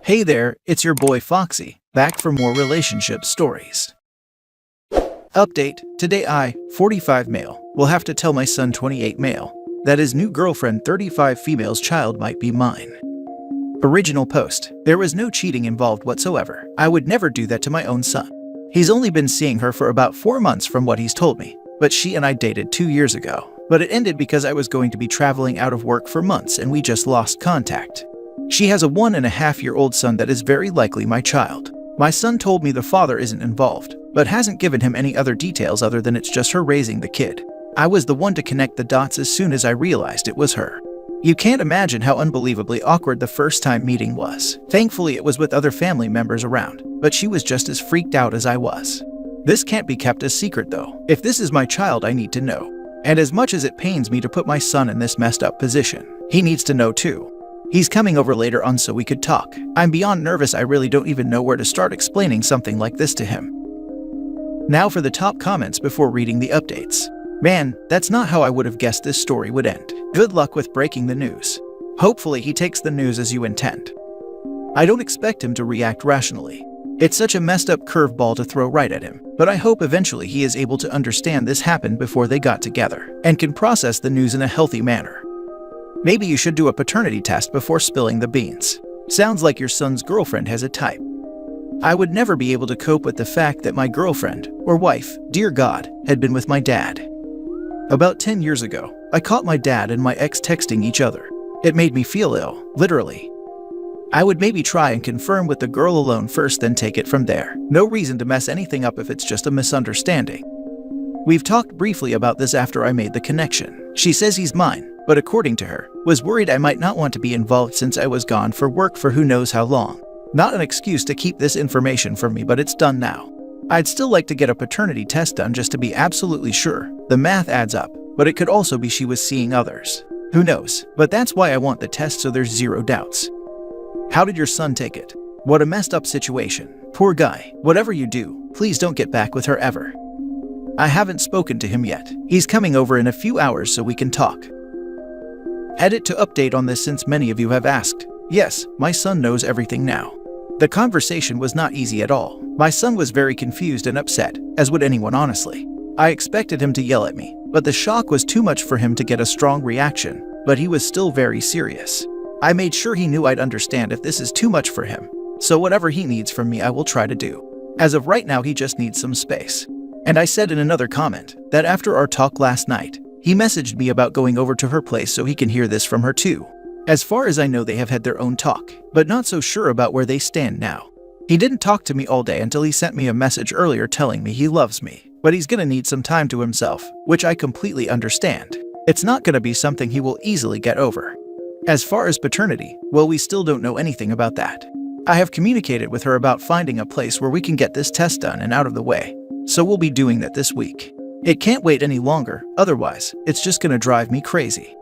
Hey there, it's your boy Foxy, back for more relationship stories. Update, today I, 45 male, will have to tell my son 28 male that his new girlfriend 35 female's child might be mine. Original post, there was no cheating involved whatsoever. I would never do that to my own son. He's only been seeing her for about 4 months from what he's told me, but she and I dated 2 years ago. But it ended because I was going to be traveling out of work for months and we just lost contact. She has a 1.5-year-old son that is very likely my child. My son told me the father isn't involved, but hasn't given him any other details other than it's just her raising the kid. I was the one to connect the dots as soon as I realized it was her. You can't imagine how unbelievably awkward the first time meeting was. Thankfully it was with other family members around, but she was just as freaked out as I was. This can't be kept a secret though. If this is my child, I need to know. And as much as it pains me to put my son in this messed up position, he needs to know too. He's coming over later on so we could talk. I'm beyond nervous. I really don't even know where to start explaining something like this to him. Now for the top comments before reading the updates. Man, that's not how I would have guessed this story would end. Good luck with breaking the news. Hopefully he takes the news as you intend. I don't expect him to react rationally. It's such a messed up curveball to throw right at him, but I hope eventually he is able to understand this happened before they got together and can process the news in a healthy manner. Maybe you should do a paternity test before spilling the beans. Sounds like your son's girlfriend has a type. I would never be able to cope with the fact that my girlfriend, or wife, dear God, had been with my dad. About 10 years ago, I caught my dad and my ex texting each other. It made me feel ill, literally. I would maybe try and confirm with the girl alone first, then take it from there. No reason to mess anything up if it's just a misunderstanding. We've talked briefly about this after I made the connection. She says he's mine, but according to her, was worried I might not want to be involved since I was gone for work for who knows how long. Not an excuse to keep this information from me, but it's done now. I'd still like to get a paternity test done just to be absolutely sure. The math adds up, but it could also be she was seeing others. Who knows? But that's why I want the test so there's zero doubts. How did your son take it? What a messed up situation. Poor guy. Whatever you do, please don't get back with her ever. I haven't spoken to him yet. He's coming over in a few hours so we can talk. Edit to update on this since many of you have asked. Yes, my son knows everything now. The conversation was not easy at all. My son was very confused and upset, as would anyone honestly. I expected him to yell at me, but the shock was too much for him to get a strong reaction, but he was still very serious. I made sure he knew I'd understand if this is too much for him, so whatever he needs from me I will try to do. As of right now he just needs some space. And I said in another comment that after our talk last night, he messaged me about going over to her place so he can hear this from her too. As far as I know they have had their own talk, but not so sure about where they stand now. He didn't talk to me all day until he sent me a message earlier telling me he loves me, but he's gonna need some time to himself, which I completely understand. It's not gonna be something he will easily get over. As far as paternity, well, we still don't know anything about that. I have communicated with her about finding a place where we can get this test done and out of the way, so we'll be doing that this week. It can't wait any longer, otherwise, it's just gonna drive me crazy.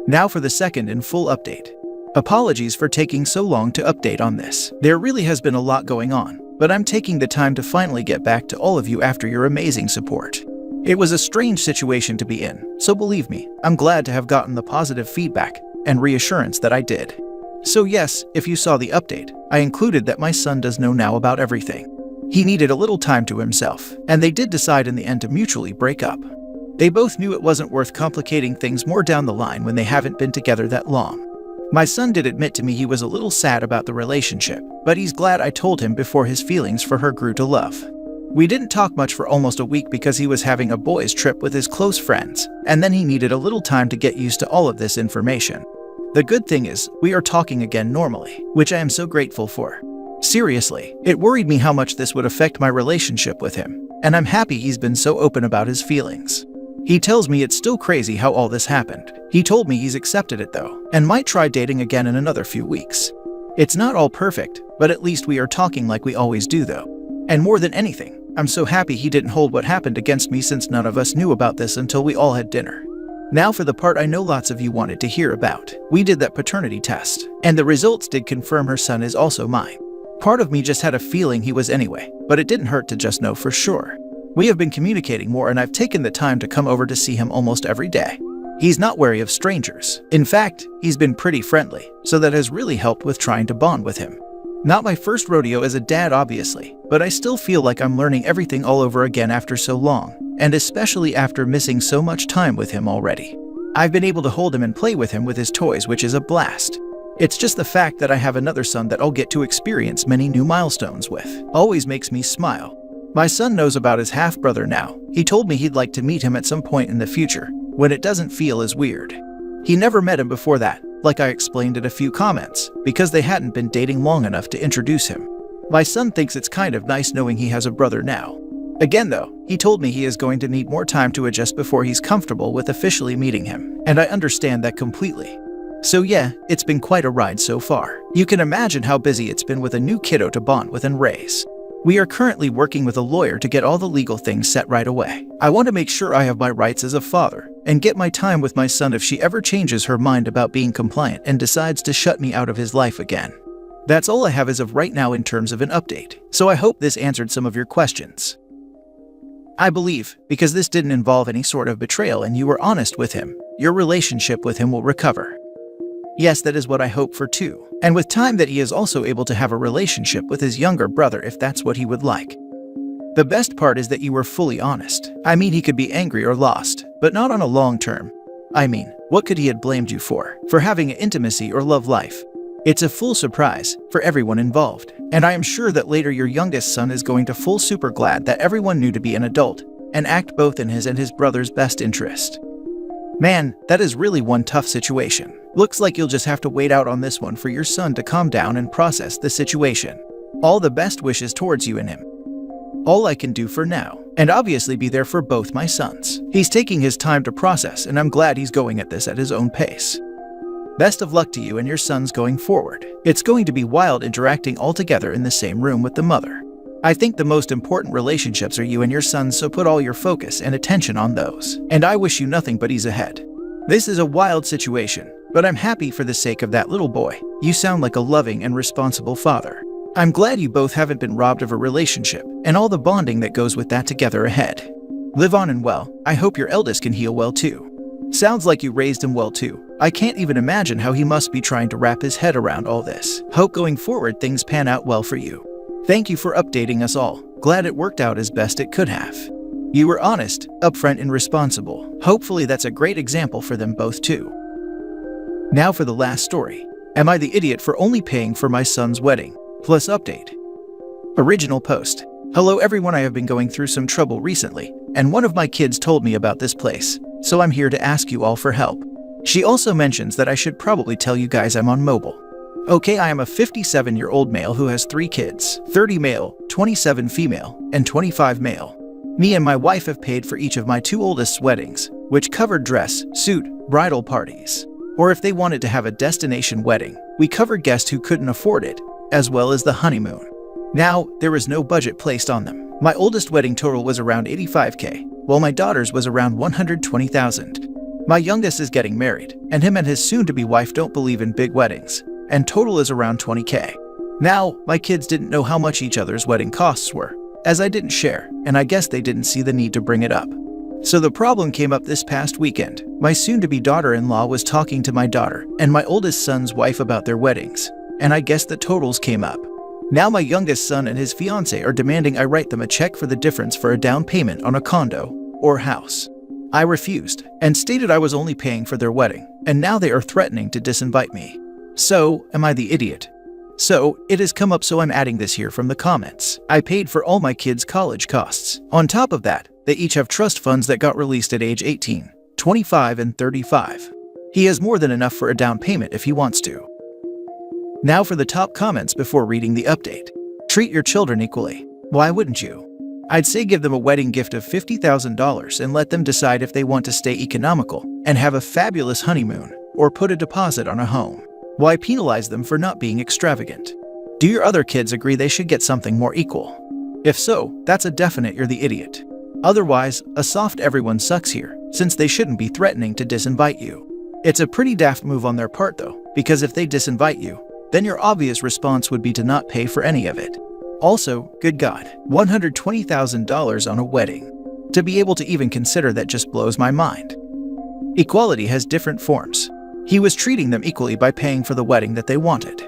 Now for the second and full update. Apologies for taking so long to update on this. There really has been a lot going on, but I'm taking the time to finally get back to all of you after your amazing support. It was a strange situation to be in, so believe me, I'm glad to have gotten the positive feedback and reassurance that I did. So yes, if you saw the update, I included that my son does know now about everything. He needed a little time to himself, and they did decide in the end to mutually break up. They both knew it wasn't worth complicating things more down the line when they haven't been together that long. My son did admit to me he was a little sad about the relationship, but he's glad I told him before his feelings for her grew to love. We didn't talk much for almost a week because he was having a boys' trip with his close friends, and then he needed a little time to get used to all of this information. The good thing is, we are talking again normally, which I am so grateful for. Seriously, it worried me how much this would affect my relationship with him, and I'm happy he's been so open about his feelings. He tells me it's still crazy how all this happened. He told me he's accepted it though, and might try dating again in another few weeks. It's not all perfect, but at least we are talking like we always do though. And more than anything, I'm so happy he didn't hold what happened against me since none of us knew about this until we all had dinner. Now for the part I know lots of you wanted to hear about. We did that paternity test, and the results did confirm her son is also mine. Part of me just had a feeling he was anyway, but it didn't hurt to just know for sure. We have been communicating more and I've taken the time to come over to see him almost every day. He's not wary of strangers. In fact, he's been pretty friendly, so that has really helped with trying to bond with him. Not my first rodeo as a dad, obviously, but I still feel like I'm learning everything all over again after so long, and especially after missing so much time with him already. I've been able to hold him and play with him with his toys, which is a blast. It's just the fact that I have another son that I'll get to experience many new milestones with. Always makes me smile. My son knows about his half-brother now. He told me he'd like to meet him at some point in the future, when it doesn't feel as weird. He never met him before that, like I explained in a few comments, because they hadn't been dating long enough to introduce him. My son thinks it's kind of nice knowing he has a brother now. Again though, he told me he is going to need more time to adjust before he's comfortable with officially meeting him, and I understand that completely. So yeah, it's been quite a ride so far. You can imagine how busy it's been with a new kiddo to bond with and raise. We are currently working with a lawyer to get all the legal things set right away. I want to make sure I have my rights as a father, and get my time with my son if she ever changes her mind about being compliant and decides to shut me out of his life again. That's all I have as of right now in terms of an update, so I hope this answered some of your questions. I believe, because this didn't involve any sort of betrayal and you were honest with him, your relationship with him will recover. Yes, that is what I hope for too. And with time that he is also able to have a relationship with his younger brother if that's what he would like. The best part is that you were fully honest. I mean, he could be angry or lost, but not on a long term. I mean, what could he have blamed you for? For having an intimacy or love life? It's a full surprise for everyone involved. And I am sure that later your youngest son is going to feel super glad that everyone knew to be an adult and act both in his and his brother's best interest. Man, that is really one tough situation. Looks like you'll just have to wait out on this one for your son to calm down and process the situation. All the best wishes towards you and him. All I can do for now, and obviously be there for both my sons. He's taking his time to process, and I'm glad he's going at this at his own pace. Best of luck to you and your sons going forward. It's going to be wild interacting all together in the same room with the mother. I think the most important relationships are you and your sons, so put all your focus and attention on those. And I wish you nothing but ease ahead. This is a wild situation, but I'm happy for the sake of that little boy. You sound like a loving and responsible father. I'm glad you both haven't been robbed of a relationship and all the bonding that goes with that together ahead. Live on and well. I hope your eldest can heal well too. Sounds like you raised him well too. I can't even imagine how he must be trying to wrap his head around all this. Hope going forward things pan out well for you. Thank you for updating us all. Glad it worked out as best it could have. You were honest, upfront, and responsible. Hopefully that's a great example for them both too. Now for the last story. Am I the idiot for only paying for my son's wedding? Plus update. Original post. Hello everyone, I have been going through some trouble recently, and one of my kids told me about this place, so I'm here to ask you all for help. She also mentions that I should probably tell you guys I'm on mobile. Okay, I am a 57-year-old male who has 3 kids, 30 male, 27 female, and 25 male. Me and my wife have paid for each of my 2 oldest's weddings, which covered dress, suit, bridal parties. Or if they wanted to have a destination wedding, we covered guests who couldn't afford it, as well as the honeymoon. Now, there was no budget placed on them. My oldest wedding total was around $85K, while my daughter's was around $120,000. My youngest is getting married, and him and his soon-to-be wife don't believe in big weddings, and total is around $20K. Now, my kids didn't know how much each other's wedding costs were, as I didn't share, and I guess they didn't see the need to bring it up. So the problem came up this past weekend. My soon-to-be daughter-in-law was talking to my daughter and my oldest son's wife about their weddings, and I guess the totals came up. Now my youngest son and his fiancée are demanding I write them a check for the difference for a down payment on a condo or house. I refused and stated I was only paying for their wedding, and now they are threatening to disinvite me. So, am I the idiot? So, it has come up, so I'm adding this here from the comments. I paid for all my kids' college costs. On top of that, they each have trust funds that got released at age 18, 25, and 35. He has more than enough for a down payment if he wants to. Now for the top comments before reading the update. Treat your children equally. Why wouldn't you? I'd say give them a wedding gift of $50,000 and let them decide if they want to stay economical and have a fabulous honeymoon, or put a deposit on a home. Why penalize them for not being extravagant? Do your other kids agree they should get something more equal? If so, that's a definite you're the idiot. Otherwise, a soft everyone sucks here, since they shouldn't be threatening to disinvite you. It's a pretty daft move on their part though, because if they disinvite you, then your obvious response would be to not pay for any of it. Also, good God, $120,000 on a wedding. To be able to even consider that just blows my mind. Equality has different forms. He was treating them equally by paying for the wedding that they wanted.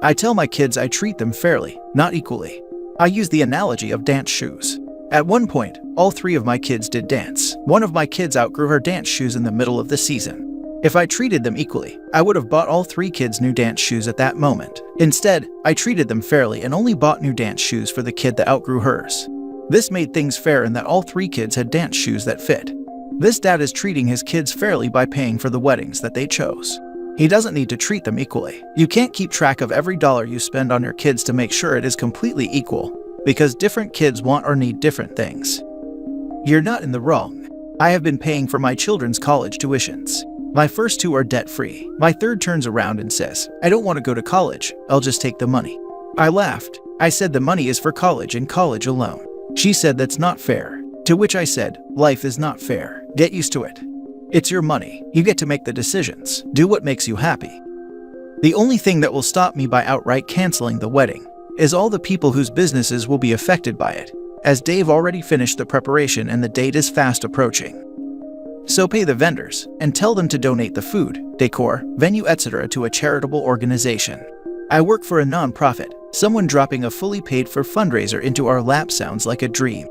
I tell my kids I treat them fairly, not equally. I use the analogy of dance shoes. At one point, all 3 of my kids did dance. One of my kids outgrew her dance shoes in the middle of the season. If I treated them equally, I would have bought all 3 kids new dance shoes at that moment. Instead, I treated them fairly and only bought new dance shoes for the kid that outgrew hers. This made things fair in that all 3 kids had dance shoes that fit. This dad is treating his kids fairly by paying for the weddings that they chose. He doesn't need to treat them equally. You can't keep track of every dollar you spend on your kids to make sure it is completely equal, because different kids want or need different things. You're not in the wrong. I have been paying for my children's college tuitions. My first 2 are debt-free. My third turns around and says, I don't want to go to college, I'll just take the money. I laughed. I said the money is for college and college alone. She said that's not fair. To which I said, life is not fair. Get used to it. It's your money. You get to make the decisions. Do what makes you happy. The only thing that will stop me by outright canceling the wedding is all the people whose businesses will be affected by it, as Dave already finished the preparation and the date is fast approaching. So pay the vendors and tell them to donate the food, decor, venue, etc. to a charitable organization. I work for a non-profit. Someone dropping a fully paid-for fundraiser into our lap sounds like a dream.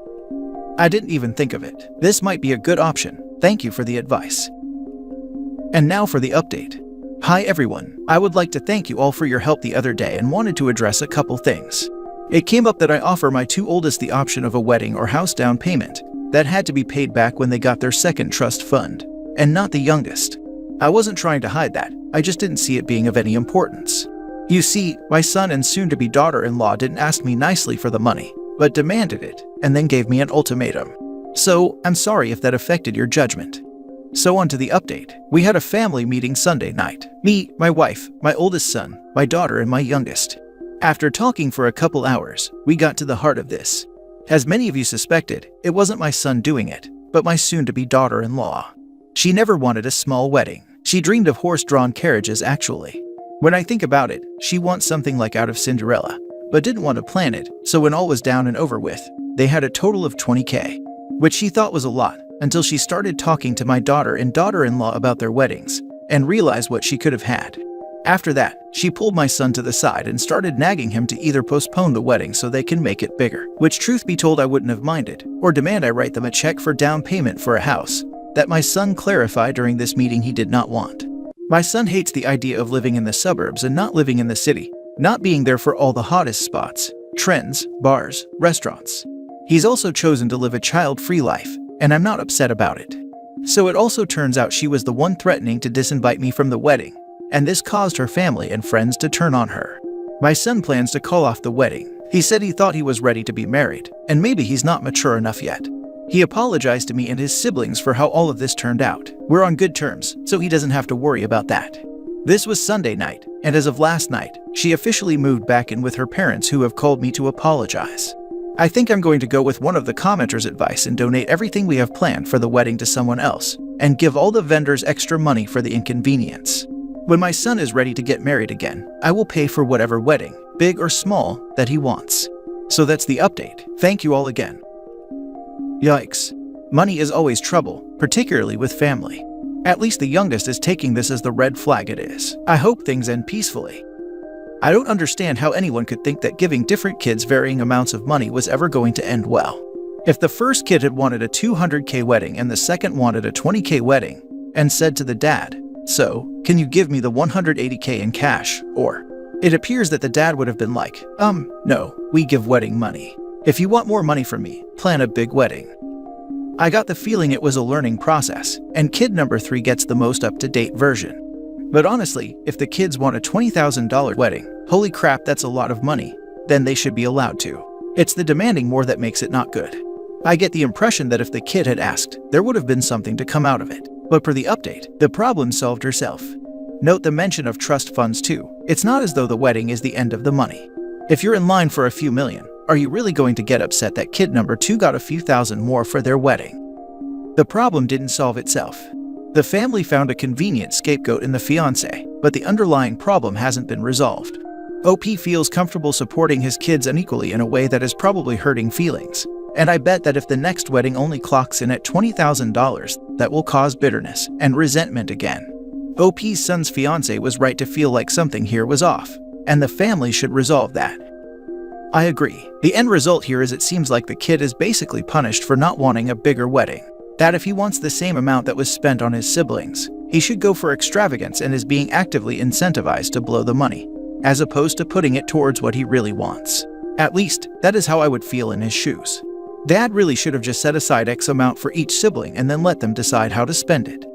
I didn't even think of it. This might be a good option. Thank you for the advice. And now for the update. Hi everyone. I would like to thank you all for your help the other day and wanted to address a couple things. It came up that I offer my 2 oldest the option of a wedding or house down payment that had to be paid back when they got their second trust fund, and not the youngest. I wasn't trying to hide that, I just didn't see it being of any importance. You see, my son and soon-to-be daughter-in-law didn't ask me nicely for the money, but demanded it, and then gave me an ultimatum. So, I'm sorry if that affected your judgment. So on to the update. We had a family meeting Sunday night. Me, my wife, my oldest son, my daughter, and my youngest. After talking for a couple hours, we got to the heart of this. As many of you suspected, it wasn't my son doing it, but my soon-to-be daughter-in-law. She never wanted a small wedding. She dreamed of horse-drawn carriages, actually. When I think about it, she wants something like out of Cinderella, but didn't want to plan it, so when all was down and over with, they had a total of $20,000, which she thought was a lot, until she started talking to my daughter and daughter-in-law about their weddings, and realized what she could have had. After that, she pulled my son to the side and started nagging him to either postpone the wedding so they can make it bigger, which truth be told I wouldn't have minded, or demand I write them a check for down payment for a house that my son clarified during this meeting he did not want. My son hates the idea of living in the suburbs and not living in the city, not being there for all the hottest spots, trends, bars, restaurants. He's also chosen to live a child-free life, and I'm not upset about it. So it also turns out she was the one threatening to disinvite me from the wedding, and this caused her family and friends to turn on her. My son plans to call off the wedding. He said he thought he was ready to be married, and maybe he's not mature enough yet. He apologized to me and his siblings for how all of this turned out. We're on good terms, so he doesn't have to worry about that. This was Sunday night, and as of last night, she officially moved back in with her parents who have called me to apologize. I think I'm going to go with one of the commenters' advice and donate everything we have planned for the wedding to someone else, and give all the vendors extra money for the inconvenience. When my son is ready to get married again, I will pay for whatever wedding, big or small, that he wants. So that's the update. Thank you all again. Yikes. Money is always trouble, particularly with family. At least the youngest is taking this as the red flag it is. I hope things end peacefully. I don't understand how anyone could think that giving different kids varying amounts of money was ever going to end well. If the first kid had wanted a $200,000 wedding and the second wanted a $20,000 wedding, and said to the dad, "So, can you give me the $180,000 in cash?" Or, it appears that the dad would have been like, no, we give wedding money. If you want more money from me, plan a big wedding. I got the feeling it was a learning process, and kid number 3 gets the most up-to-date version. But honestly, if the kids want a $20,000 wedding, holy crap, that's a lot of money, then they should be allowed to. It's the demanding more that makes it not good. I get the impression that if the kid had asked, there would have been something to come out of it. But per the update, the problem solved herself. Note the mention of trust funds too. It's not as though the wedding is the end of the money. If you're in line for a few million, are you really going to get upset that kid number 2 got a few thousand more for their wedding? The problem didn't solve itself. The family found a convenient scapegoat in the fiancé, but the underlying problem hasn't been resolved. OP feels comfortable supporting his kids unequally in a way that is probably hurting feelings, And I bet that if the next wedding only clocks in at $20,000, that will cause bitterness and resentment again. OP's son's fiancé was right to feel like something here was off, and the family should resolve that. I agree. The end result here is it seems like the kid is basically punished for not wanting a bigger wedding. That if he wants the same amount that was spent on his siblings, he should go for extravagance and is being actively incentivized to blow the money, as opposed to putting it towards what he really wants. At least, that is how I would feel in his shoes. Dad really should have just set aside X amount for each sibling and then let them decide how to spend it.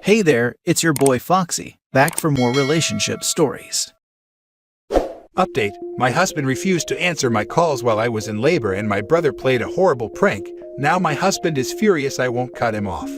Hey there, it's your boy Foxy, back for more relationship stories. Update: my husband refused to answer my calls while I was in labor and my brother played a horrible prank. Now my husband is furious I won't cut him off.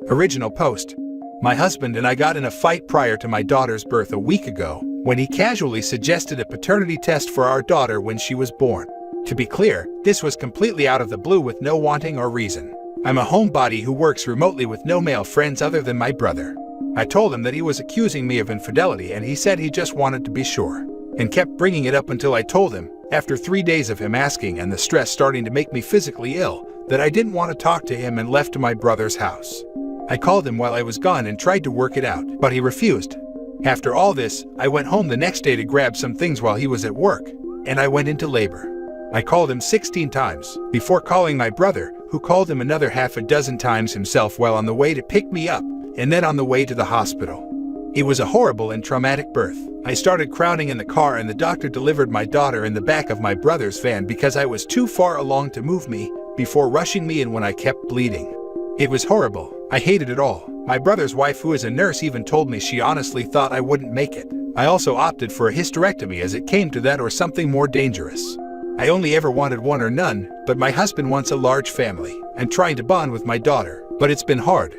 Original post: my husband and I got in a fight prior to my daughter's birth a week ago, when he casually suggested a paternity test for our daughter when she was born. To be clear, this was completely out of the blue with no wanting or reason. I'm a homebody who works remotely with no male friends other than my brother. I told him that he was accusing me of infidelity and he said he just wanted to be sure, and kept bringing it up until I told him, after 3 days of him asking and the stress starting to make me physically ill, that I didn't want to talk to him and left to my brother's house. I called him while I was gone and tried to work it out, but he refused. After all this, I went home the next day to grab some things while he was at work, and I went into labor. I called him 16 times, before calling my brother, who called him another half a dozen times himself while on the way to pick me up, and then on the way to the hospital. It was a horrible and traumatic birth. I started crowding in the car and the doctor delivered my daughter in the back of my brother's van because I was too far along to move me, before rushing me in when I kept bleeding. It was horrible. I hated it all. My brother's wife, who is a nurse, even told me she honestly thought I wouldn't make it. I also opted for a hysterectomy as it came to that or something more dangerous. I only ever wanted one or none, but my husband wants a large family. I'm trying to bond with my daughter, but it's been hard.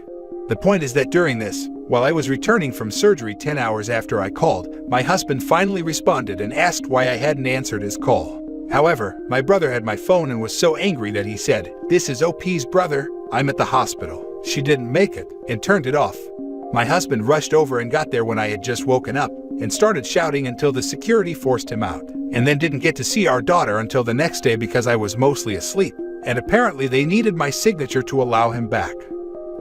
The point is that during this, while I was returning from surgery 10 hours after I called, my husband finally responded and asked why I hadn't answered his call. However, my brother had my phone and was so angry that he said, "This is OP's brother, I'm at the hospital. She didn't make it," and turned it off. My husband rushed over and got there when I had just woken up, and started shouting until the security forced him out, and then didn't get to see our daughter until the next day because I was mostly asleep, and apparently they needed my signature to allow him back.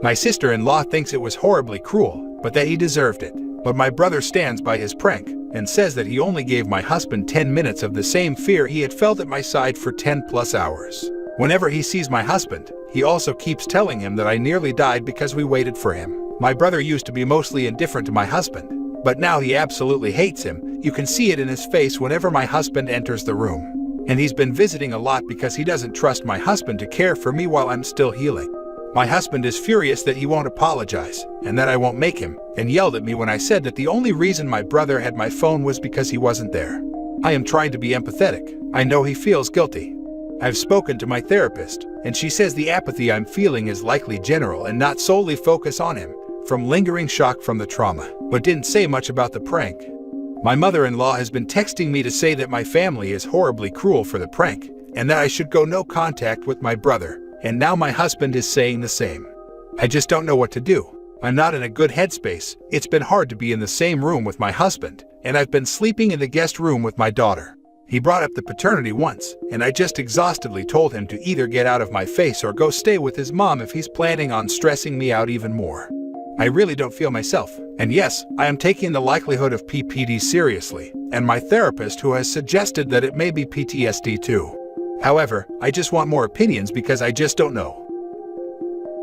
My sister-in-law thinks it was horribly cruel, but that he deserved it. But my brother stands by his prank, and says that he only gave my husband 10 minutes of the same fear he had felt at my side for 10+ hours. Whenever he sees my husband, he also keeps telling him that I nearly died because we waited for him. My brother used to be mostly indifferent to my husband, but now he absolutely hates him. You can see it in his face whenever my husband enters the room. And he's been visiting a lot because he doesn't trust my husband to care for me while I'm still healing. My husband is furious that he won't apologize, and that I won't make him, and yelled at me when I said that the only reason my brother had my phone was because he wasn't there. I am trying to be empathetic. I know he feels guilty. I've spoken to my therapist, and she says the apathy I'm feeling is likely general and not solely focused on him, from lingering shock from the trauma, but didn't say much about the prank. My mother-in-law has been texting me to say that my family is horribly cruel for the prank, and that I should go no contact with my brother, and now my husband is saying the same. I just don't know what to do. I'm not in a good headspace. It's been hard to be in the same room with my husband, and I've been sleeping in the guest room with my daughter. He brought up the paternity once, and I just exhaustedly told him to either get out of my face or go stay with his mom if he's planning on stressing me out even more. I really don't feel myself, and yes, I am taking the likelihood of PPD seriously, and my therapist who has suggested that it may be PTSD too. However, I just want more opinions because I just don't know.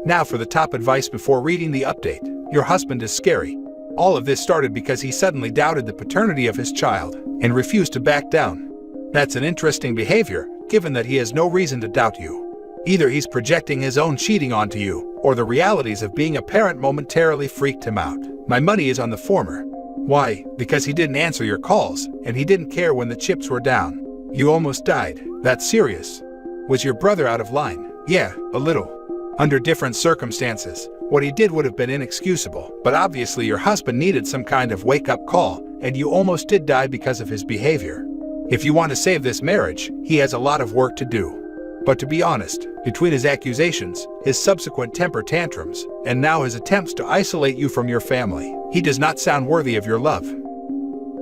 Now for the top advice before reading the update. Your husband is scary. All of this started because he suddenly doubted the paternity of his child and refused to back down. That's an interesting behavior, given that he has no reason to doubt you. Either he's projecting his own cheating onto you, or the realities of being a parent momentarily freaked him out. My money is on the former. Why? Because he didn't answer your calls, and he didn't care when the chips were down. You almost died. That's serious. Was your brother out of line? Yeah, a little. Under different circumstances, what he did would have been inexcusable, but obviously your husband needed some kind of wake-up call, and you almost did die because of his behavior. If you want to save this marriage, he has a lot of work to do. But to be honest, between his accusations, his subsequent temper tantrums, and now his attempts to isolate you from your family, he does not sound worthy of your love.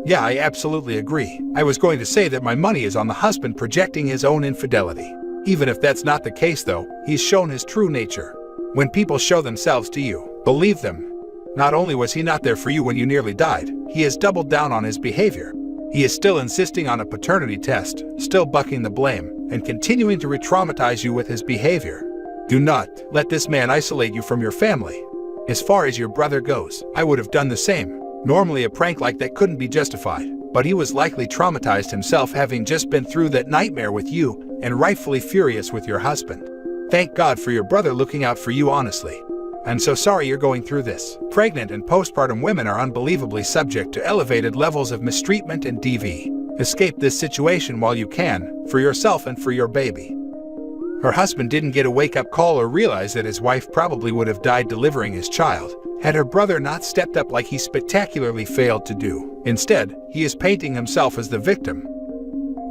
Yeah, I absolutely agree. I was going to say that my money is on the husband projecting his own infidelity. Even if that's not the case though, he's shown his true nature. When people show themselves to you, believe them. Not only was he not there for you when you nearly died, he has doubled down on his behavior. He is still insisting on a paternity test, still bucking the blame, and continuing to re-traumatize you with his behavior. Do not let this man isolate you from your family. As far as your brother goes, I would have done the same. Normally a prank like that couldn't be justified, but he was likely traumatized himself having just been through that nightmare with you and rightfully furious with your husband. Thank God for your brother looking out for you honestly. I'm so sorry you're going through this. Pregnant and postpartum women are unbelievably subject to elevated levels of mistreatment and DV. Escape this situation while you can, for yourself and for your baby. Her husband didn't get a wake-up call or realize that his wife probably would have died delivering his child, had her brother not stepped up like he spectacularly failed to do. Instead, he is painting himself as the victim.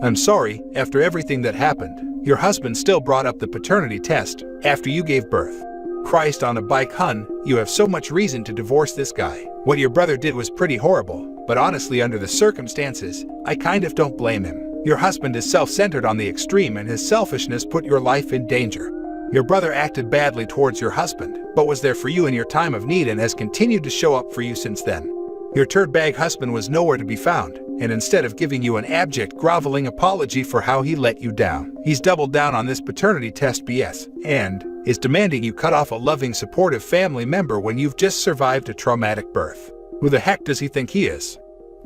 I'm sorry, after everything that happened, your husband still brought up the paternity test after you gave birth. Christ on a bike, hun, you have so much reason to divorce this guy. What your brother did was pretty horrible, but honestly under the circumstances, I kind of don't blame him. Your husband is self-centered on the extreme and his selfishness put your life in danger. Your brother acted badly towards your husband, but was there for you in your time of need and has continued to show up for you since then. Your turd-bag husband was nowhere to be found, and instead of giving you an abject, groveling apology for how he let you down, he's doubled down on this paternity test BS, and is demanding you cut off a loving, supportive family member when you've just survived a traumatic birth. Who the heck does he think he is?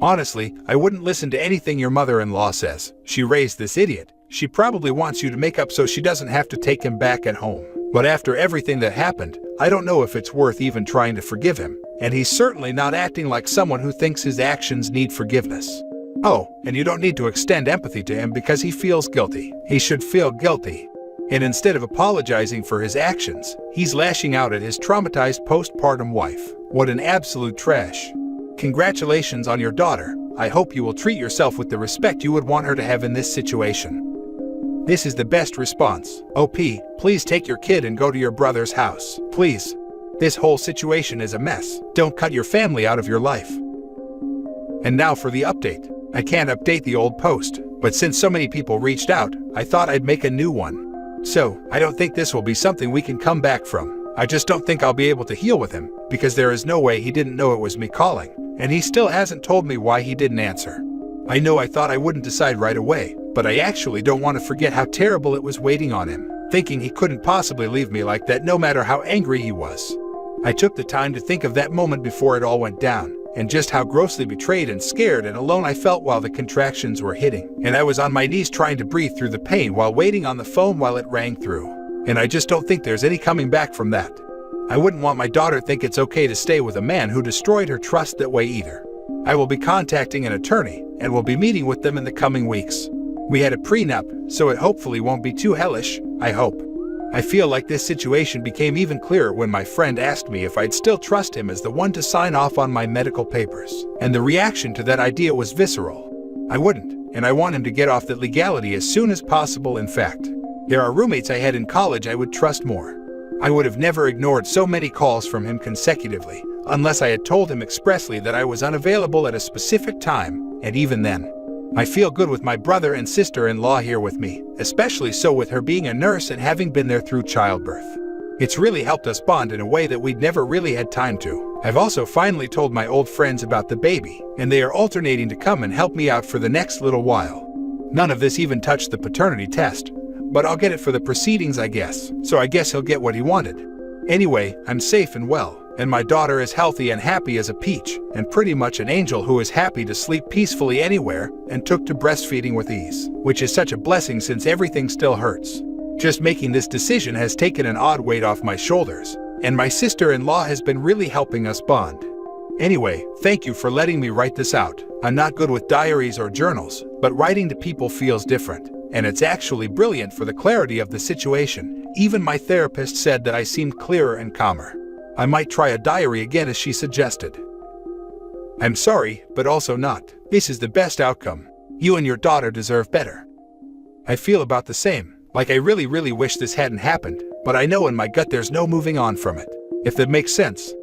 Honestly, I wouldn't listen to anything your mother-in-law says. She raised this idiot. She probably wants you to make up so she doesn't have to take him back at home. But after everything that happened, I don't know if it's worth even trying to forgive him, and he's certainly not acting like someone who thinks his actions need forgiveness. Oh, and you don't need to extend empathy to him because he feels guilty. He should feel guilty. And instead of apologizing for his actions, he's lashing out at his traumatized postpartum wife. What an absolute trash. Congratulations on your daughter. I hope you will treat yourself with the respect you would want her to have in this situation. This is the best response. OP, please take your kid and go to your brother's house. Please. This whole situation is a mess. Don't cut your family out of your life. And now for the update. I can't update the old post, but since so many people reached out, I thought I'd make a new one. So, I don't think this will be something we can come back from. I just don't think I'll be able to heal with him, because there is no way he didn't know it was me calling, and he still hasn't told me why he didn't answer. I know I thought I wouldn't decide right away, but I actually don't want to forget how terrible it was waiting on him, thinking he couldn't possibly leave me like that no matter how angry he was. I took the time to think of that moment before it all went down, and just how grossly betrayed and scared and alone I felt while the contractions were hitting, and I was on my knees trying to breathe through the pain while waiting on the phone while it rang through. And I just don't think there's any coming back from that. I wouldn't want my daughter to think it's okay to stay with a man who destroyed her trust that way either. I will be contacting an attorney, and will be meeting with them in the coming weeks. We had a prenup, so it hopefully won't be too hellish, I hope. I feel like this situation became even clearer when my friend asked me if I'd still trust him as the one to sign off on my medical papers, and the reaction to that idea was visceral. I wouldn't, and I want him to get off that legality as soon as possible. In fact, there are roommates I had in college I would trust more. I would have never ignored so many calls from him consecutively, unless I had told him expressly that I was unavailable at a specific time, and even then. I feel good with my brother and sister-in-law here with me, especially so with her being a nurse and having been there through childbirth. It's really helped us bond in a way that we'd never really had time to. I've also finally told my old friends about the baby, and they are alternating to come and help me out for the next little while. None of this even touched the paternity test, but I'll get it for the proceedings, I guess, so I guess he'll get what he wanted. Anyway, I'm safe and well, and my daughter is healthy and happy as a peach, and pretty much an angel who is happy to sleep peacefully anywhere, and took to breastfeeding with ease, which is such a blessing since everything still hurts. Just making this decision has taken an odd weight off my shoulders, and my sister-in-law has been really helping us bond. Anyway, thank you for letting me write this out. I'm not good with diaries or journals, but writing to people feels different, and it's actually brilliant for the clarity of the situation. Even my therapist said that I seemed clearer and calmer. I might try a diary again as she suggested. I'm sorry, but also not. This is the best outcome. You and your daughter deserve better. I feel about the same. Like I really wish this hadn't happened, but I know in my gut there's no moving on from it. If that makes sense.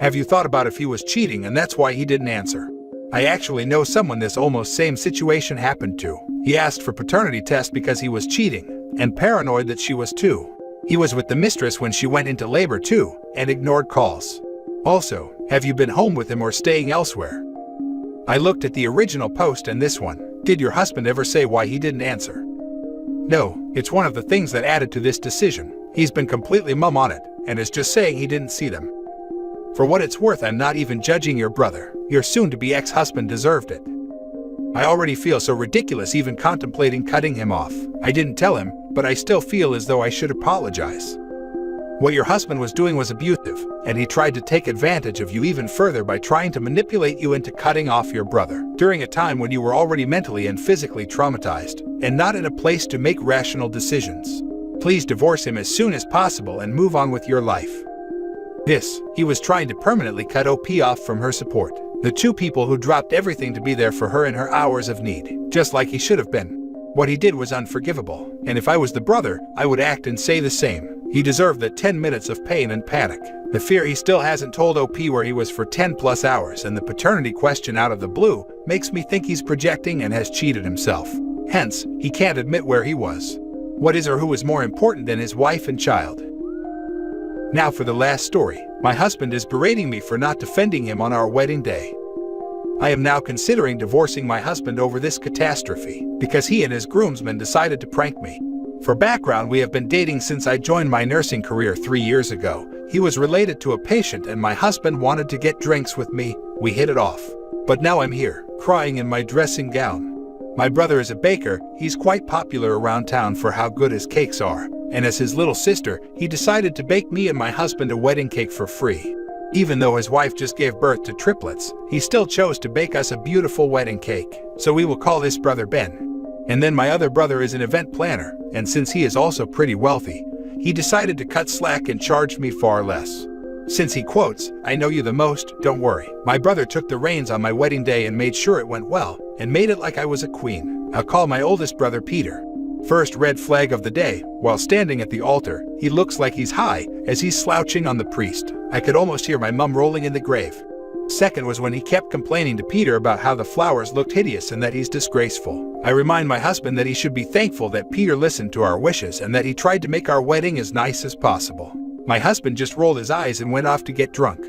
Have you thought about if he was cheating and that's why he didn't answer? I actually know someone this almost same situation happened to. He asked for paternity test because he was cheating, and paranoid that she was too. He was with the mistress when she went into labor too, and ignored calls. Also, have you been home with him or staying elsewhere? I looked at the original post and this one. Did your husband ever say why he didn't answer? No, it's one of the things that added to this decision. He's been completely mum on it, and is just saying he didn't see them. For what it's worth, I'm not even judging your brother. Your soon-to-be ex-husband deserved it. I already feel so ridiculous even contemplating cutting him off. I didn't tell him, but I still feel as though I should apologize. What your husband was doing was abusive, and he tried to take advantage of you even further by trying to manipulate you into cutting off your brother, during a time when you were already mentally and physically traumatized, and not in a place to make rational decisions. Please divorce him as soon as possible and move on with your life. He was trying to permanently cut OP off from her support. The two people who dropped everything to be there for her in her hours of need, just like he should have been. What he did was unforgivable, and if I was the brother, I would act and say the same. He deserved the 10 minutes of pain and panic. The fear he still hasn't told OP where he was for 10+ hours, and the paternity question out of the blue makes me think he's projecting and has cheated himself. Hence, he can't admit where he was. What is or who is more important than his wife and child? Now for the last story. My husband is berating me for not defending him on our wedding day. I am now considering divorcing my husband over this catastrophe, because he and his groomsmen decided to prank me. For background, we have been dating since I joined my nursing career 3 years ago. He was related to a patient and my husband wanted to get drinks with me. We hit it off. But now I'm here, crying in my dressing gown. My brother is a baker. He's quite popular around town for how good his cakes are. And as his little sister, he decided to bake me and my husband a wedding cake for free. Even though his wife just gave birth to triplets, he still chose to bake us a beautiful wedding cake. So we will call this brother Ben. And then my other brother is an event planner, and since he is also pretty wealthy, he decided to cut slack and charged me far less. Since he quotes, "I know you the most, don't worry." My brother took the reins on my wedding day and made sure it went well, and made it like I was a queen. I'll call my oldest brother Peter. First red flag of the day, while standing at the altar, he looks like he's high, as he's slouching on the priest. I could almost hear my mum rolling in the grave. Second was when he kept complaining to Peter about how the flowers looked hideous and that he's disgraceful. I remind my husband that he should be thankful that Peter listened to our wishes and that he tried to make our wedding as nice as possible. My husband just rolled his eyes and went off to get drunk.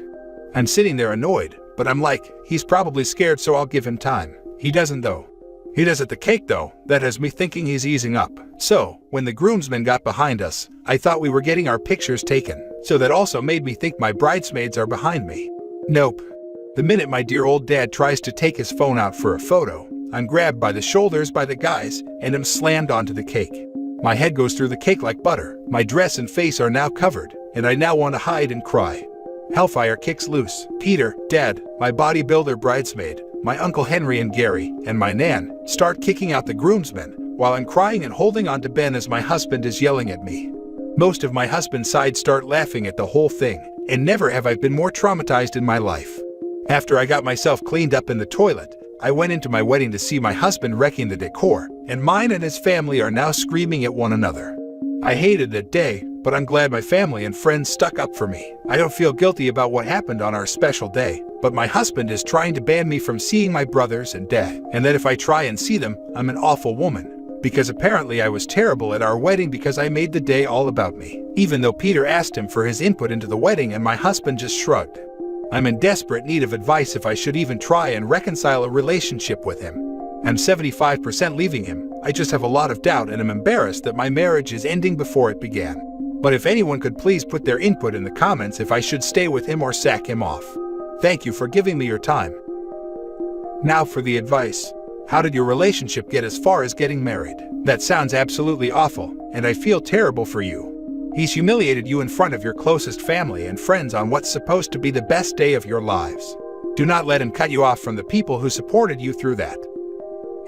I'm sitting there annoyed, but I'm like, he's probably scared, so I'll give him time. He doesn't though. He does at the cake though. That has me thinking he's easing up. So, when the groomsmen got behind us, I thought we were getting our pictures taken. So that also made me think my bridesmaids are behind me. Nope. The minute my dear old dad tries to take his phone out for a photo, I'm grabbed by the shoulders by the guys and am slammed onto the cake. My head goes through the cake like butter. My dress and face are now covered, and I now want to hide and cry. Hellfire kicks loose. Peter, Dad, my bodybuilder bridesmaid, my Uncle Henry and Gary, and my Nan start kicking out the groomsmen, while I'm crying and holding on to Ben as my husband is yelling at me. Most of my husband's side start laughing at the whole thing, and never have I been more traumatized in my life. After I got myself cleaned up in the toilet, I went into my wedding to see my husband wrecking the decor, and mine and his family are now screaming at one another. I hated that day, but I'm glad my family and friends stuck up for me. I don't feel guilty about what happened on our special day, but my husband is trying to ban me from seeing my brothers and dad, and that if I try and see them, I'm an awful woman. Because apparently I was terrible at our wedding because I made the day all about me. Even though Peter asked him for his input into the wedding and my husband just shrugged. I'm in desperate need of advice if I should even try and reconcile a relationship with him. I'm 75% leaving him. I just have a lot of doubt and am embarrassed that my marriage is ending before it began. But if anyone could please put their input in the comments if I should stay with him or sack him off. Thank you for giving me your time. Now for the advice. How did your relationship get as far as getting married? That sounds absolutely awful, and I feel terrible for you. He's humiliated you in front of your closest family and friends on what's supposed to be the best day of your lives. Do not let him cut you off from the people who supported you through that.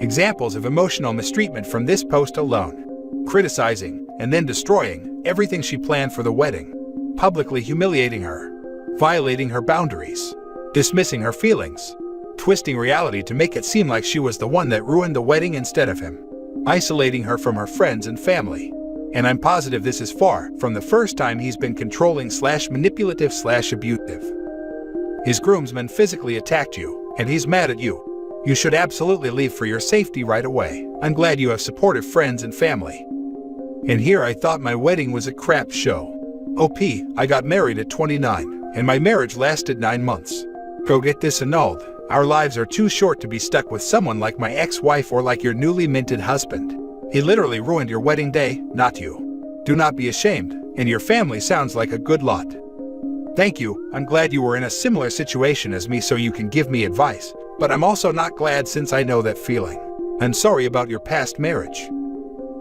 Examples of emotional mistreatment from this post alone. Criticizing, and then destroying, everything she planned for the wedding. Publicly humiliating her. Violating her boundaries. dismissing her feelings, twisting reality to make it seem like she was the one that ruined the wedding instead of him, isolating her from her friends and family. And I'm positive this is far from the first time he's been controlling / manipulative / abusive. His groomsmen physically attacked you, and he's mad at you. You should absolutely leave for your safety right away. I'm glad you have supportive friends and family. And here I thought my wedding was a crap show. OP, I got married at 29, and my marriage lasted 9 months. Go get this annulled. Our lives are too short to be stuck with someone like my ex-wife or like your newly minted husband. He literally ruined your wedding day, not you. Do not be ashamed, and your family sounds like a good lot. Thank you, I'm glad you were in a similar situation as me so you can give me advice, but I'm also not glad since I know that feeling. I'm sorry about your past marriage.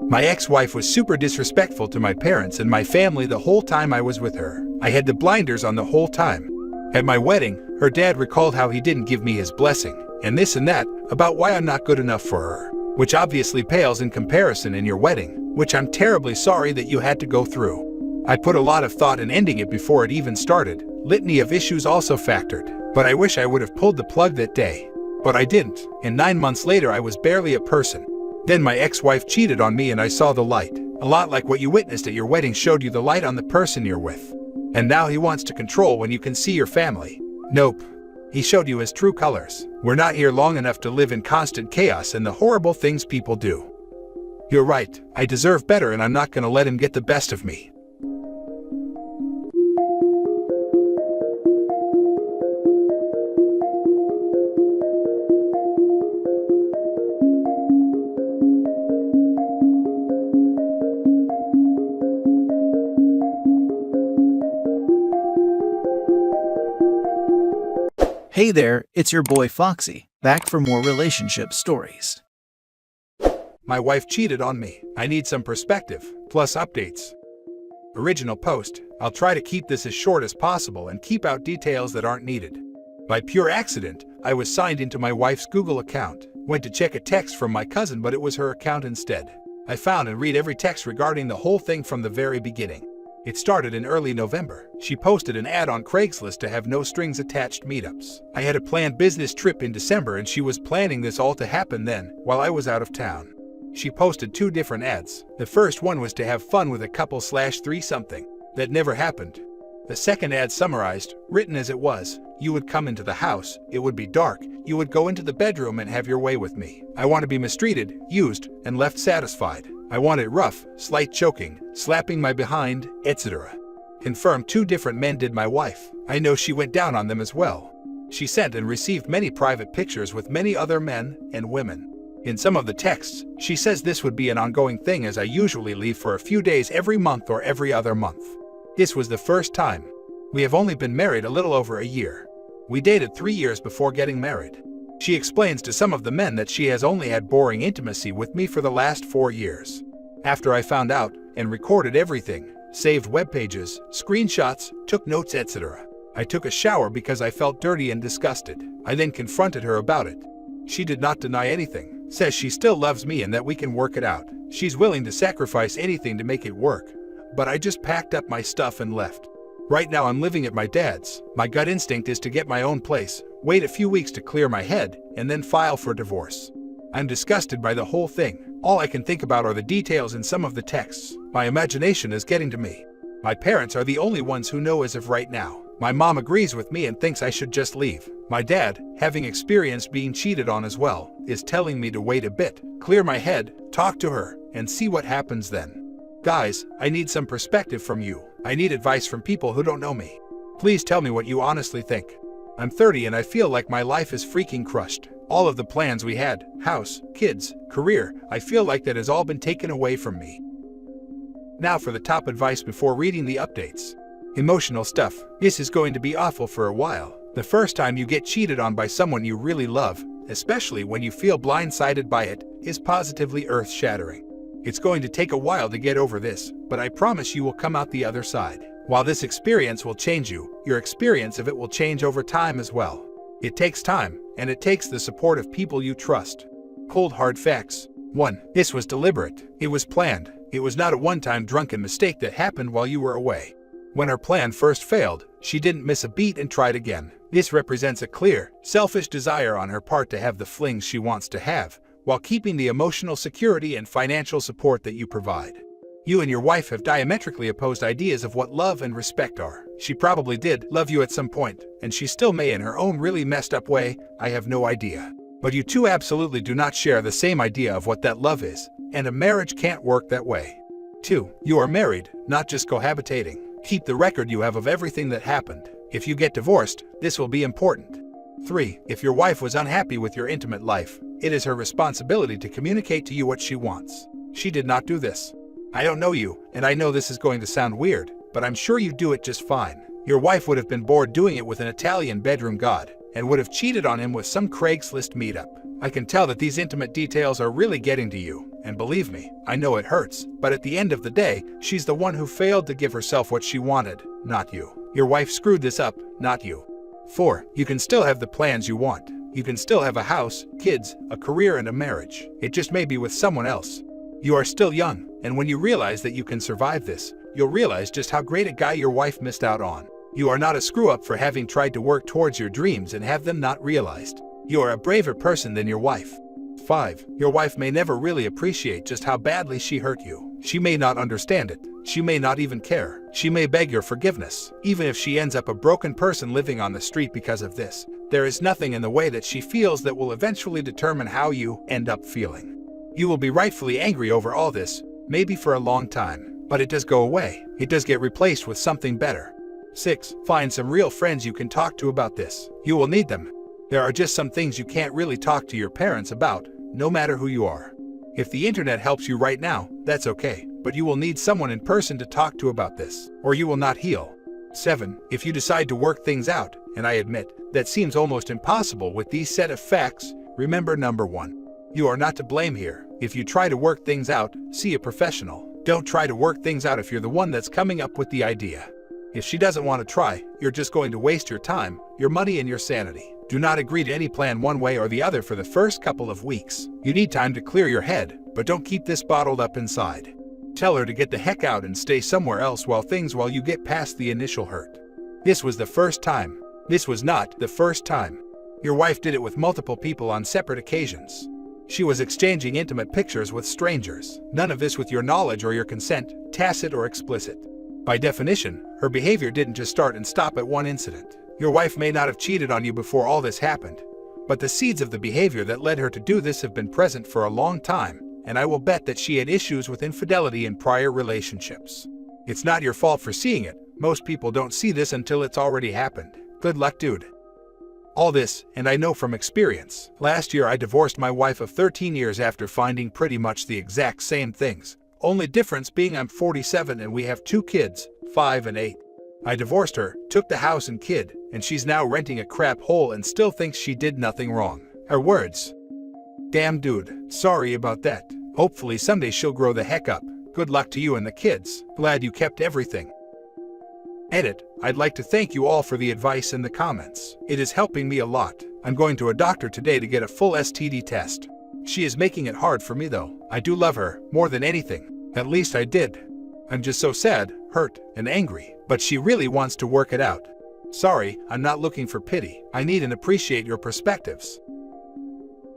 My ex-wife was super disrespectful to my parents and my family the whole time I was with her. I had the blinders on the whole time. At my wedding, her dad recalled how he didn't give me his blessing, and this and that, about why I'm not good enough for her, which obviously pales in comparison in your wedding, which I'm terribly sorry that you had to go through. I put a lot of thought in ending it before it even started. Litany of issues also factored, but I wish I would have pulled the plug that day. But I didn't, and 9 months later I was barely a person. Then my ex-wife cheated on me and I saw the light. A lot like what you witnessed at your wedding showed you the light on the person you're with. And now he wants to control when you can see your family. Nope. He showed you his true colors. We're not here long enough to live in constant chaos and the horrible things people do. You're right, I deserve better and I'm not gonna let him get the best of me. Hey there, it's your boy Foxy, back for more relationship stories. My wife cheated on me. I need some perspective, plus updates. Original post. I'll try to keep this as short as possible and keep out details that aren't needed. By pure accident, I was signed into my wife's Google account. Went to check a text from my cousin, but it was her account instead. I found and read every text regarding the whole thing from the very beginning. It started in early November. She posted an ad on Craigslist to have no strings attached meetups. I had a planned business trip in December and she was planning this all to happen then, while I was out of town. She posted 2 different ads. The first one was to have fun with a couple / 3-something. That never happened. The second ad summarized, written as it was, you would come into the house, it would be dark, you would go into the bedroom and have your way with me. I want to be mistreated, used, and left satisfied. I want it rough, slight choking, slapping my behind, etc. Confirmed 2 different men did my wife. I know she went down on them as well. She sent and received many private pictures with many other men and women. In some of the texts, she says this would be an ongoing thing as I usually leave for a few days every month or every other month. This was the first time. We have only been married a little over a year. We dated 3 years before getting married. She explains to some of the men that she has only had boring intimacy with me for the last 4 years. After I found out and recorded everything, saved web pages, screenshots, took notes, etc. I took a shower because I felt dirty and disgusted. I then confronted her about it. She did not deny anything, says she still loves me and that we can work it out. She's willing to sacrifice anything to make it work. But I just packed up my stuff and left. Right now I'm living at my dad's. My gut instinct is to get my own place, wait a few weeks to clear my head, and then file for divorce. I'm disgusted by the whole thing. All I can think about are the details in some of the texts. My imagination is getting to me. My parents are the only ones who know as of right now. My mom agrees with me and thinks I should just leave. My dad, having experienced being cheated on as well, is telling me to wait a bit, clear my head, talk to her, and see what happens then. Guys, I need some perspective from you. I need advice from people who don't know me. Please tell me what you honestly think. I'm 30 and I feel like my life is freaking crushed. All of the plans we had, house, kids, career, I feel like that has all been taken away from me. Now for the top advice before reading the updates. Emotional stuff. This is going to be awful for a while. The first time you get cheated on by someone you really love, especially when you feel blindsided by it, is positively earth-shattering. It's going to take a while to get over this, but I promise you will come out the other side. While this experience will change you, your experience of it will change over time as well. It takes time, and it takes the support of people you trust. Cold hard facts. 1. This was deliberate. It was planned. It was not a one-time drunken mistake that happened while you were away. When her plan first failed, she didn't miss a beat and tried again. This represents a clear, selfish desire on her part to have the flings she wants to have, while keeping the emotional security and financial support that you provide. You and your wife have diametrically opposed ideas of what love and respect are. She probably did love you at some point, and she still may in her own really messed up way, I have no idea. But you two absolutely do not share the same idea of what that love is, and a marriage can't work that way. 2. You are married, not just cohabitating. Keep the record you have of everything that happened. If you get divorced, this will be important. 3. If your wife was unhappy with your intimate life, it is her responsibility to communicate to you what she wants. She did not do this. I don't know you, and I know this is going to sound weird, but I'm sure you do it just fine. Your wife would have been bored doing it with an Italian bedroom god, and would have cheated on him with some Craigslist meetup. I can tell that these intimate details are really getting to you, and believe me, I know it hurts, but at the end of the day, she's the one who failed to give herself what she wanted, not you. Your wife screwed this up, not you. 4. You can still have the plans you want. You can still have a house, kids, a career, and a marriage. It just may be with someone else. You are still young, and when you realize that you can survive this, you'll realize just how great a guy your wife missed out on. You are not a screw-up for having tried to work towards your dreams and have them not realized. You are a braver person than your wife. 5. Your wife may never really appreciate just how badly she hurt you. She may not understand it. She may not even care. She may beg your forgiveness. Even if she ends up a broken person living on the street because of this, there is nothing in the way that she feels that will eventually determine how you end up feeling. You will be rightfully angry over all this, maybe for a long time, but it does go away. It does get replaced with something better. 6. Find some real friends you can talk to about this. You will need them. There are just some things you can't really talk to your parents about, no matter who you are. If the internet helps you right now, that's okay, but you will need someone in person to talk to about this, or you will not heal. 7. If you decide to work things out, and I admit, that seems almost impossible with these set of facts, remember number 1. You are not to blame here. If you try to work things out, see a professional. Don't try to work things out if you're the one that's coming up with the idea. If she doesn't want to try, you're just going to waste your time, your money, and your sanity. Do not agree to any plan one way or the other for the first couple of weeks. You need time to clear your head, but don't keep this bottled up inside. Tell her to get the heck out and stay somewhere else while you get past the initial hurt. This was the first time. This was not the first time. Your wife did it with multiple people on separate occasions. She was exchanging intimate pictures with strangers. None of this with your knowledge or your consent, tacit or explicit. By definition, her behavior didn't just start and stop at one incident. Your wife may not have cheated on you before all this happened, but the seeds of the behavior that led her to do this have been present for a long time, and I will bet that she had issues with infidelity in prior relationships. It's not your fault for seeing it. Most people don't see this until it's already happened. Good luck, dude. All this, and I know from experience. Last year I divorced my wife of 13 years after finding pretty much the exact same things. Only difference being I'm 47 and we have 2 kids, 5 and 8. I divorced her, took the house and kid, and she's now renting a crap hole and still thinks she did nothing wrong. Her words. Damn dude, sorry about that. Hopefully someday she'll grow the heck up. Good luck to you and the kids. Glad you kept everything. Edit. I'd like to thank you all for the advice in the comments. It is helping me a lot. I'm going to a doctor today to get a full STD test. She is making it hard for me though. I do love her, more than anything. At least I did. I'm just so sad, hurt, and angry, but she really wants to work it out. Sorry, I'm not looking for pity. I need and appreciate your perspectives.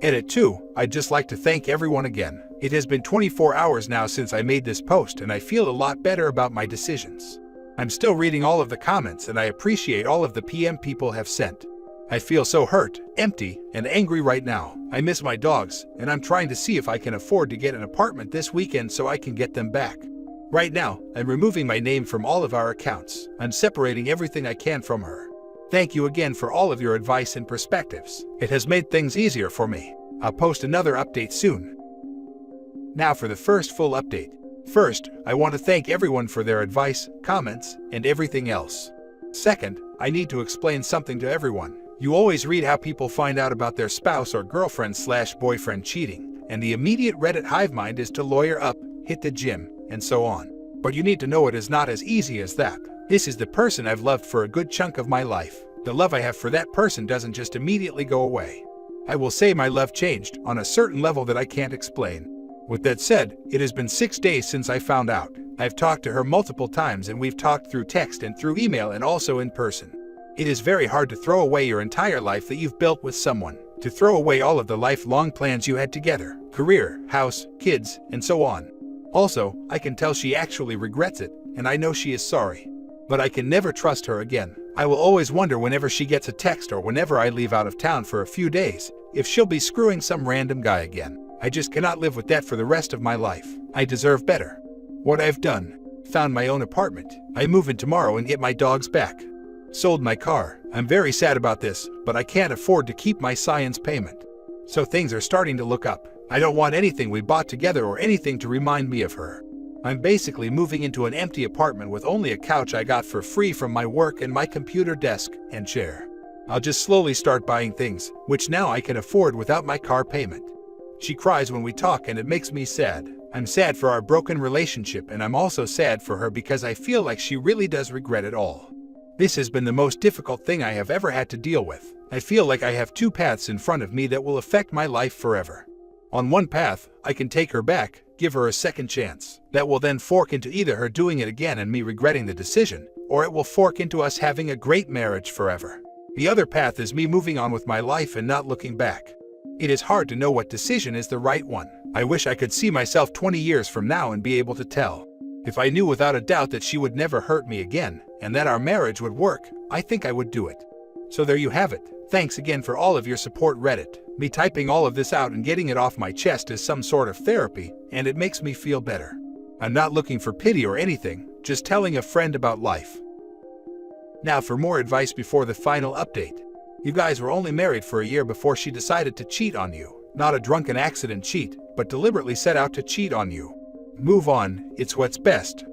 Edit 2. I'd just like to thank everyone again. It has been 24 hours now since I made this post and I feel a lot better about my decisions. I'm still reading all of the comments and I appreciate all of the PM people have sent. I feel so hurt, empty, and angry right now. I miss my dogs, and I'm trying to see if I can afford to get an apartment this weekend so I can get them back. Right now, I'm removing my name from all of our accounts. I'm separating everything I can from her. Thank you again for all of your advice and perspectives. It has made things easier for me. I'll post another update soon. Now for the first full update. First, I want to thank everyone for their advice, comments, and everything else. Second, I need to explain something to everyone. You always read how people find out about their spouse or girlfriend/boyfriend cheating, and the immediate Reddit hive mind is to lawyer up, hit the gym, and so on. But you need to know it is not as easy as that. This is the person I've loved for a good chunk of my life. The love I have for that person doesn't just immediately go away. I will say my love changed on a certain level that I can't explain. With that said, it has been 6 days since I found out. I've talked to her multiple times and we've talked through text and through email and also in person. It is very hard to throw away your entire life that you've built with someone, to throw away all of the lifelong plans you had together, career, house, kids, and so on. Also, I can tell she actually regrets it, and I know she is sorry. But I can never trust her again. I will always wonder whenever she gets a text or whenever I leave out of town for a few days, if she'll be screwing some random guy again. I just cannot live with that for the rest of my life. I deserve better. What I've done: found my own apartment. I move in tomorrow and get my dogs back. Sold my car. I'm very sad about this, but I can't afford to keep my science payment. So things are starting to look up. I don't want anything we bought together or anything to remind me of her. I'm basically moving into an empty apartment with only a couch I got for free from my work and my computer desk and chair. I'll just slowly start buying things, which now I can afford without my car payment. She cries when we talk and it makes me sad. I'm sad for our broken relationship, and I'm also sad for her because I feel like she really does regret it all. This has been the most difficult thing I have ever had to deal with. I feel like I have two paths in front of me that will affect my life forever. On one path, I can take her back, give her a second chance. That will then fork into either her doing it again and me regretting the decision, or it will fork into us having a great marriage forever. The other path is me moving on with my life and not looking back. It is hard to know what decision is the right one. I wish I could see myself 20 years from now and be able to tell. If I knew without a doubt that she would never hurt me again, and that our marriage would work, I think I would do it. So there you have it. Thanks again for all of your support, Reddit. Me typing all of this out and getting it off my chest is some sort of therapy, and it makes me feel better. I'm not looking for pity or anything, just telling a friend about life. Now for more advice before the final update. You guys were only married for a year before she decided to cheat on you. Not a drunken accident cheat, but deliberately set out to cheat on you. Move on, it's what's best.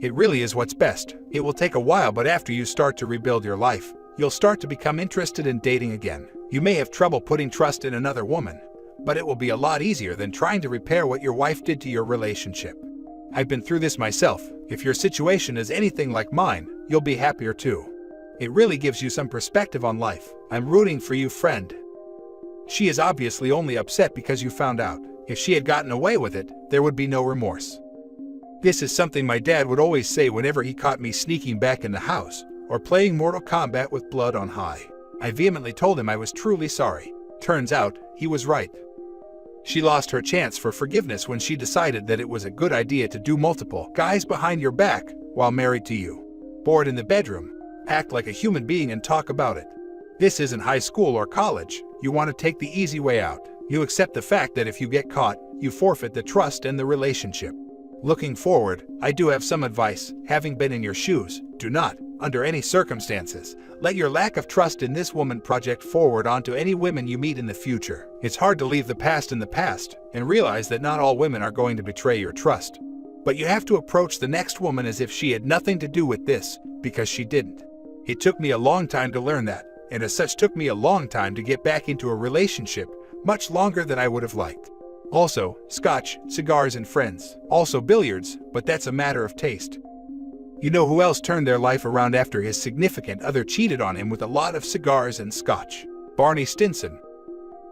It really is what's best. It will take a while, but after you start to rebuild your life, you'll start to become interested in dating again. You may have trouble putting trust in another woman, but it will be a lot easier than trying to repair what your wife did to your relationship. I've been through this myself. If your situation is anything like mine, you'll be happier too. It really gives you some perspective on life. I'm rooting for you, friend. She is obviously only upset because you found out. If she had gotten away with it, there would be no remorse. This is something my dad would always say whenever he caught me sneaking back in the house or playing Mortal Kombat with blood on high. I vehemently told him I was truly sorry. Turns out, he was right. She lost her chance for forgiveness when she decided that it was a good idea to do multiple guys behind your back while married to you. Bored in the bedroom, act like a human being and talk about it. This isn't high school or college. You want to take the easy way out. You accept the fact that if you get caught, you forfeit the trust and the relationship. Looking forward, I do have some advice. Having been in your shoes, do not, under any circumstances, let your lack of trust in this woman project forward onto any women you meet in the future. It's hard to leave the past in the past and realize that not all women are going to betray your trust. But you have to approach the next woman as if she had nothing to do with this, because she didn't. It took me a long time to learn that, and as such took me a long time to get back into a relationship, much longer than I would have liked. Also, scotch, cigars and friends. Also billiards, but that's a matter of taste. You know who else turned their life around after his significant other cheated on him with a lot of cigars and scotch? Barney Stinson.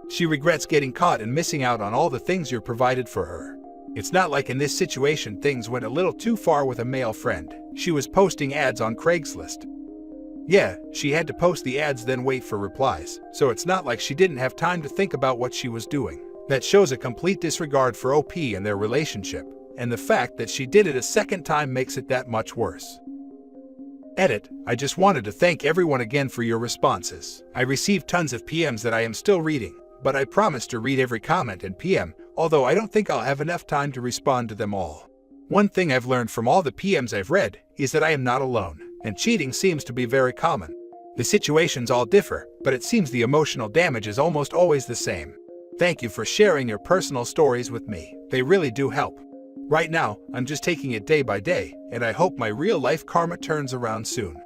She regrets getting caught and missing out on all the things you provided for her. It's not like in this situation things went a little too far with a male friend. She was posting ads on Craigslist. Yeah, she had to post the ads then wait for replies, so it's not like she didn't have time to think about what she was doing. That shows a complete disregard for OP and their relationship, and the fact that she did it a second time makes it that much worse. Edit. I just wanted to thank everyone again for your responses. I received tons of PMs that I am still reading, but I promise to read every comment and PM, although I don't think I'll have enough time to respond to them all. One thing I've learned from all the PMs I've read is that I am not alone, and cheating seems to be very common. The situations all differ, but it seems the emotional damage is almost always the same. Thank you for sharing your personal stories with me. They really do help. Right now, I'm just taking it day by day, and I hope my real-life karma turns around soon.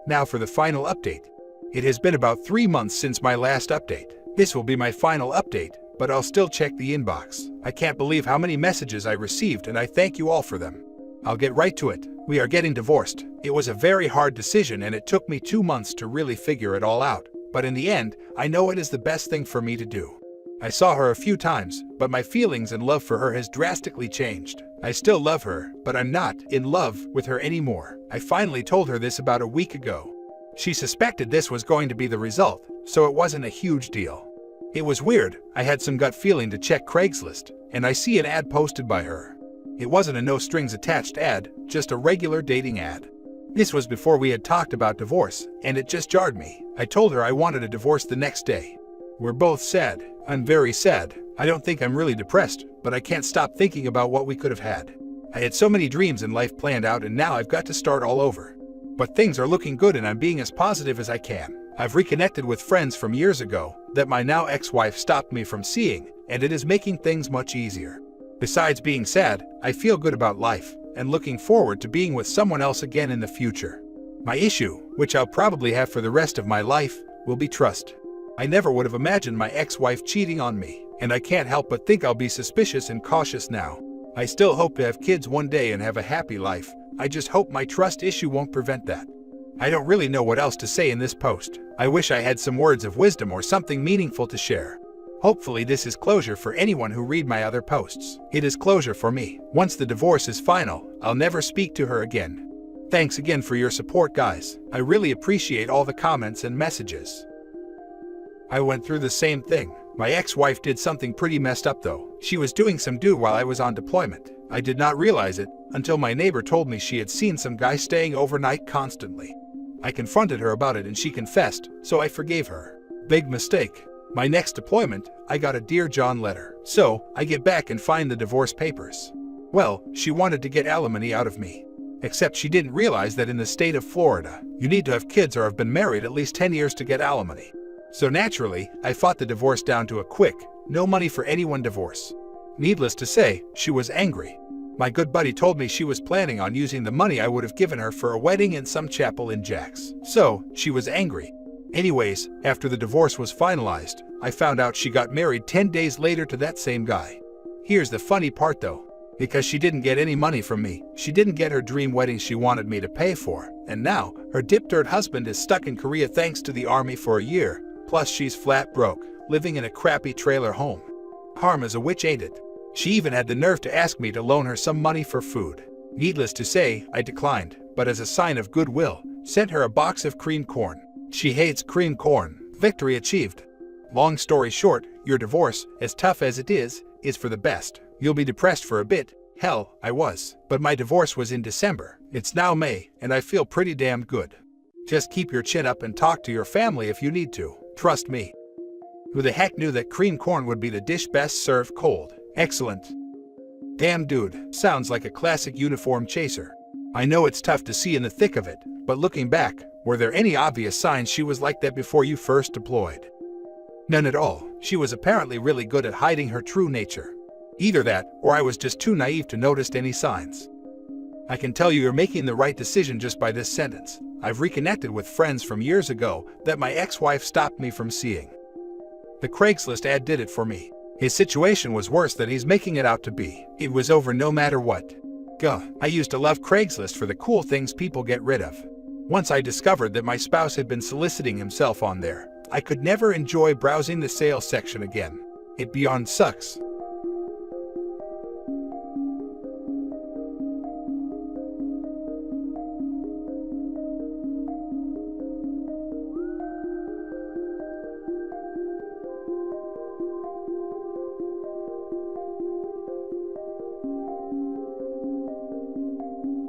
Now for the final update. It has been about 3 months since my last update. This will be my final update, but I'll still check the inbox. I can't believe how many messages I received, and I thank you all for them. I'll get right to it. We are getting divorced. It was a very hard decision, and it took me 2 months to really figure it all out. But in the end, I know it is the best thing for me to do. I saw her a few times, but my feelings and love for her has drastically changed. I still love her, but I'm not in love with her anymore. I finally told her this about a week ago. She suspected this was going to be the result, so it wasn't a huge deal. It was weird. I had some gut feeling to check Craigslist, and I see an ad posted by her. It wasn't a no-strings-attached ad, just a regular dating ad. This was before we had talked about divorce, and it just jarred me. I told her I wanted a divorce the next day. We're both sad. I'm very sad. I don't think I'm really depressed, but I can't stop thinking about what we could have had. I had so many dreams in life planned out, and now I've got to start all over. But things are looking good, and I'm being as positive as I can. I've reconnected with friends from years ago that my now ex-wife stopped me from seeing, and it is making things much easier. Besides being sad, I feel good about life and looking forward to being with someone else again in the future. My issue, which I'll probably have for the rest of my life, will be trust. I never would have imagined my ex-wife cheating on me, and I can't help but think I'll be suspicious and cautious now. I still hope to have kids one day and have a happy life. I just hope my trust issue won't prevent that. I don't really know what else to say in this post. I wish I had some words of wisdom or something meaningful to share. Hopefully this is closure for anyone who read my other posts. It is closure for me. Once the divorce is final, I'll never speak to her again. Thanks again for your support, guys. I really appreciate all the comments and messages. I went through the same thing. My ex-wife did something pretty messed up though. She was doing some do while I was on deployment. I did not realize it until my neighbor told me she had seen some guy staying overnight constantly. I confronted her about it and she confessed, so I forgave her. Big mistake. My next deployment, I got a Dear John letter. So, I get back and find the divorce papers. Well, she wanted to get alimony out of me. Except she didn't realize that in the state of Florida, you need to have kids or have been married at least 10 years to get alimony. So naturally, I fought the divorce down to a quick, no money for anyone divorce. Needless to say, she was angry. My good buddy told me she was planning on using the money I would have given her for a wedding in some chapel in Jax. So, she was angry. Anyways, after the divorce was finalized, I found out she got married 10 days later to that same guy. Here's the funny part though. Because she didn't get any money from me, she didn't get her dream wedding she wanted me to pay for, and now, her dip-dirt husband is stuck in Korea thanks to the army for a year, plus she's flat broke, living in a crappy trailer home. Karma's a witch, ain't it? She even had the nerve to ask me to loan her some money for food. Needless to say, I declined, but as a sign of goodwill, sent her a box of creamed corn. She hates creamed corn. Victory achieved. Long story short, your divorce, as tough as it is for the best. You'll be depressed for a bit. Hell, I was. But my divorce was in December. It's now May, and I feel pretty damn good. Just keep your chin up and talk to your family if you need to. Trust me. Who the heck knew that creamed corn would be the dish best served cold? Excellent. Damn dude, sounds like a classic uniform chaser. I know it's tough to see in the thick of it, but looking back, were there any obvious signs she was like that before you first deployed? None at all. She was apparently really good at hiding her true nature. Either that, or I was just too naive to notice any signs. I can tell you're making the right decision just by this sentence. I've reconnected with friends from years ago that my ex-wife stopped me from seeing. The Craigslist ad did it for me. His situation was worse than he's making it out to be. It was over no matter what. Gah, I used to love Craigslist for the cool things people get rid of. Once I discovered that my spouse had been soliciting himself on there, I could never enjoy browsing the sales section again. It beyond sucks.